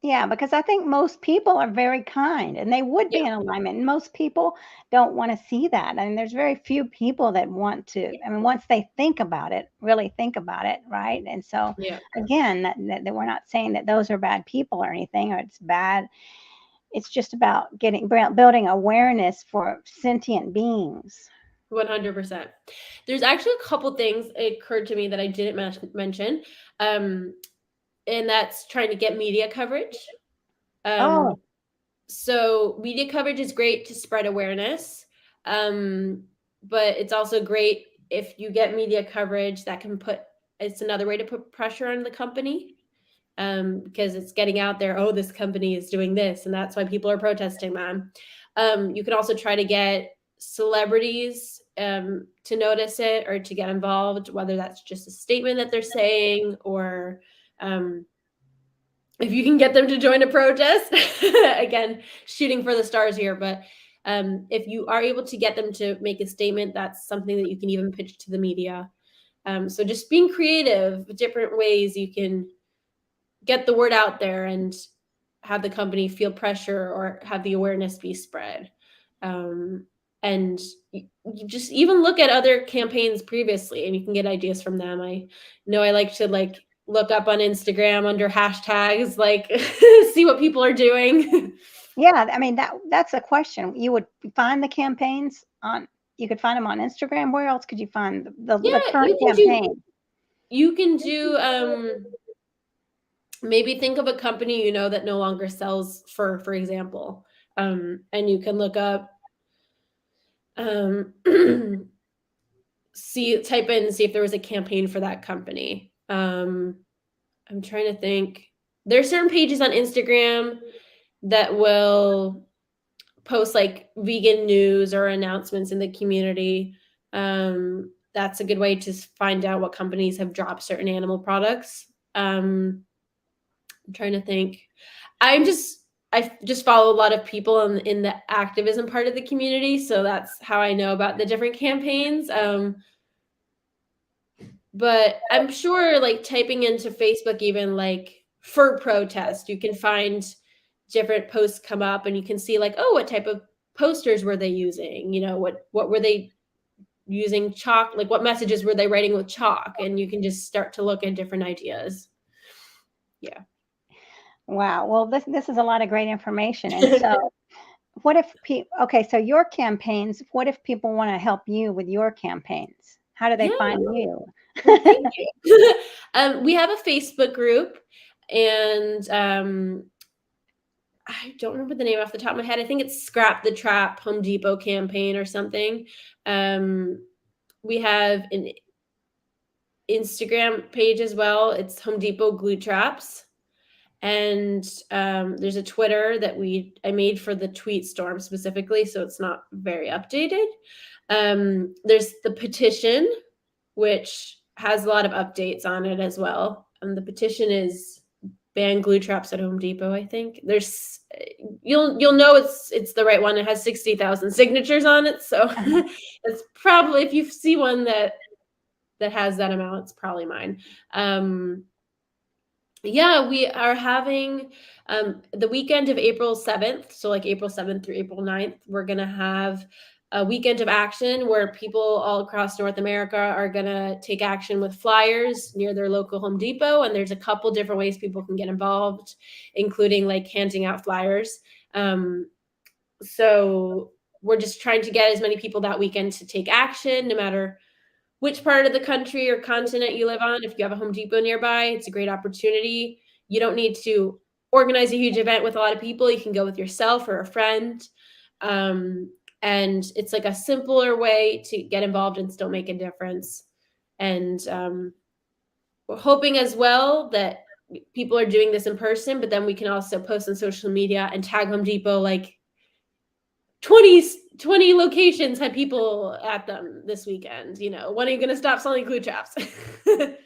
Yeah, because I think most people are very kind and they would Yeah. be in alignment. And most people don't want to see that. I mean, there's very few people that want to, I mean, once they think about it, really think about it, right? And so, Yeah. again, that we're not saying that those are bad people or anything, or it's bad. It's just about building awareness for sentient beings. 100%. There's actually a couple things occurred to me that I didn't mention. Um, and that's trying to get media coverage. Oh, So media coverage is great to spread awareness, um, but it's also great if you get media coverage that can it's another way to put pressure on the company, because it's getting out there, oh, this company is doing this, and that's why people are protesting them. You can also try to get celebrities to notice it or to get involved, whether that's just a statement that they're saying or um, if you can get them to join a protest. Again, shooting for the stars here, but if you are able to get them to make a statement, that's something that you can even pitch to the media. So just being creative, different ways you can get the word out there and have the company feel pressure or have the awareness be spread. And you just even look at other campaigns previously and you can get ideas from them. I know I like to look up on Instagram under hashtags, like see what people are doing. yeah. I mean, that's a question. You would find the campaigns on, you could find them on Instagram. Where else could you find the Yeah, current campaign? you can do maybe think of a company that no longer sells fur, for example. And you can look up um type in and see if there was a campaign for that company. I'm trying to think. There's certain pages on Instagram that will post like vegan news or announcements in the community. That's a good way to find out what companies have dropped certain animal products. I'm trying to think. I just follow a lot of people in the activism part of the community, so that's how I know about the different campaigns. But I'm sure like typing into Facebook, even like for protest, you can find different posts come up and you can see like, oh, what type of posters were they using? What were they using chalk? Like what messages were they writing with chalk? And you can just start to look at different ideas. Yeah. Wow. Well, this is a lot of great information. And so, what if people? Okay, so your campaigns. What if people want to help you with your campaigns? How do they Yeah. find you? Well, thank you. We have a Facebook group, and I don't remember the name off the top of my head. I think it's Scrap the Trap Home Depot campaign or something. We have an Instagram page as well. It's Home Depot Glue Traps. And there's a Twitter that I made for the tweet storm specifically, so it's not very updated. There's the petition, which has a lot of updates on it as well. The petition is ban glue traps at Home Depot. I think there's you'll know it's the right one. It has 60,000 signatures on it, so it's probably, if you see one that has that amount, it's probably mine. Yeah, we are having the weekend of April 7th. So like April 7th through April 9th, we're going to have a weekend of action where people all across North America are going to take action with flyers near their local Home Depot. And there's a couple different ways people can get involved, including like handing out flyers. So we're just trying to get as many people that weekend to take action, no matter which part of the country or continent you live on. If you have a Home Depot nearby, it's a great opportunity. You don't need to organize a huge event with a lot of people. You can go with yourself or a friend. And it's like a simpler way to get involved and still make a difference. And we're hoping as well that people are doing this in person, but then we can also post on social media and tag Home Depot, like 20 locations had people at them this weekend. When are you going to stop selling glue traps?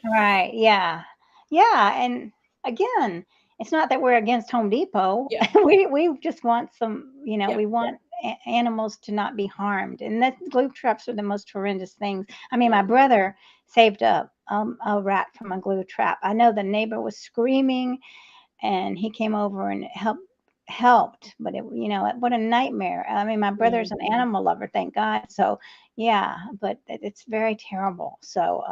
Right. Yeah. Yeah. And again, it's not that we're against Home Depot. Yeah. we just want some, Yeah. we want animals to not be harmed. And that glue traps are the most horrendous things. I mean, my brother saved a rat from a glue trap. I know the neighbor was screaming and he came over and helped, but what a nightmare. I mean, my brother's an animal lover, thank God. So yeah, but it's very terrible. So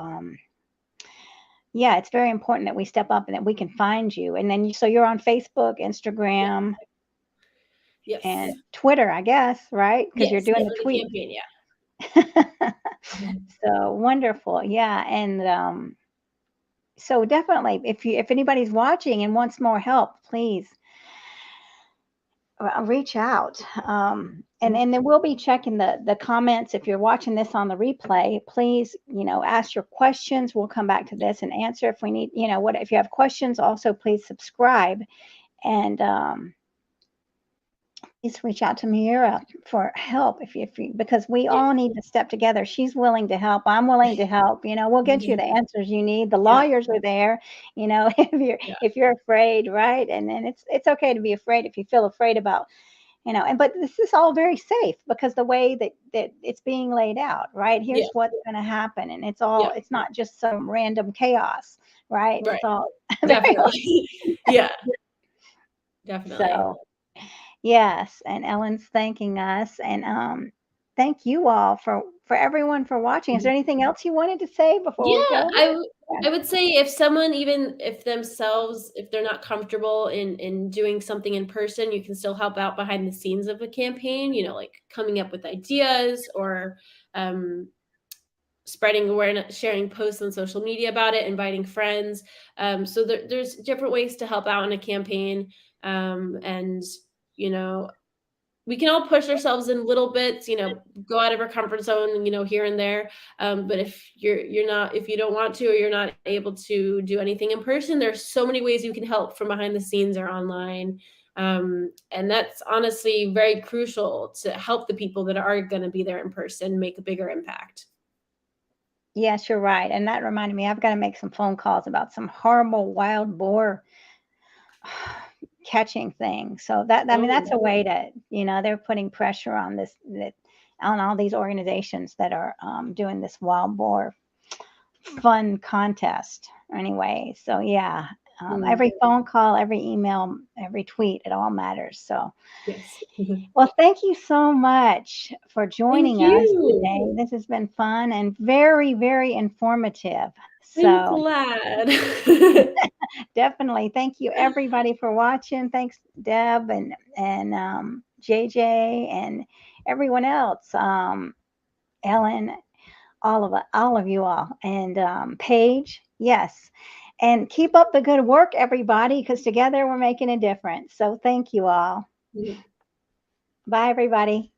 yeah, it's very important that we step up and that we can find you. And then so you're on Facebook, Instagram, yes, and Twitter, I guess, right? Because you're doing the tweet campaign. Yeah. So wonderful. Yeah. And so definitely, if anybody's watching and wants more help, please reach out. And then we'll be checking the comments. If you're watching this on the replay, please, ask your questions. We'll come back to this and answer if we need, if you have questions. Also, please subscribe and please reach out to Meira for help if you because we all need to step together. She's willing to help. I'm willing to help. We'll get you the answers you need. The lawyers are there. If you're afraid, right? And then it's okay to be afraid if you feel afraid about, but this is all very safe because the way that it's being laid out, right? Here's what's going to happen, and it's not just some random chaos, right? It's all definitely. Yeah, definitely. So. Yes, and Ellen's thanking us, and thank you all for everyone for watching. Is there anything else you wanted to say before we go? I would say if someone, even if they're not comfortable in doing something in person, you can still help out behind the scenes of a campaign, like coming up with ideas or spreading awareness, sharing posts on social media about it, inviting friends. So there's different ways to help out in a campaign. And we can all push ourselves in little bits, go out of our comfort zone, here and there. But if if you don't want to, or you're not able to do anything in person, there's so many ways you can help from behind the scenes or online. And that's honestly very crucial to help the people that are going to be there in person make a bigger impact. Yes, you're right. And that reminded me, I've got to make some phone calls about some horrible wild boar catching things. So that's a way to, they're putting pressure on on all these organizations that are doing this wild boar fun contest anyway. So yeah, every phone call, every email, every tweet, it all matters. So yes. Well, thank you so much for joining us today. This has been fun and very, very informative. I'm glad. Definitely. Thank you everybody for watching. Thanks, Deb and JJ and everyone else. Ellen, all of you all, and Paige. Yes. And keep up the good work, everybody, because together we're making a difference. So thank you all. Mhm. Bye, everybody.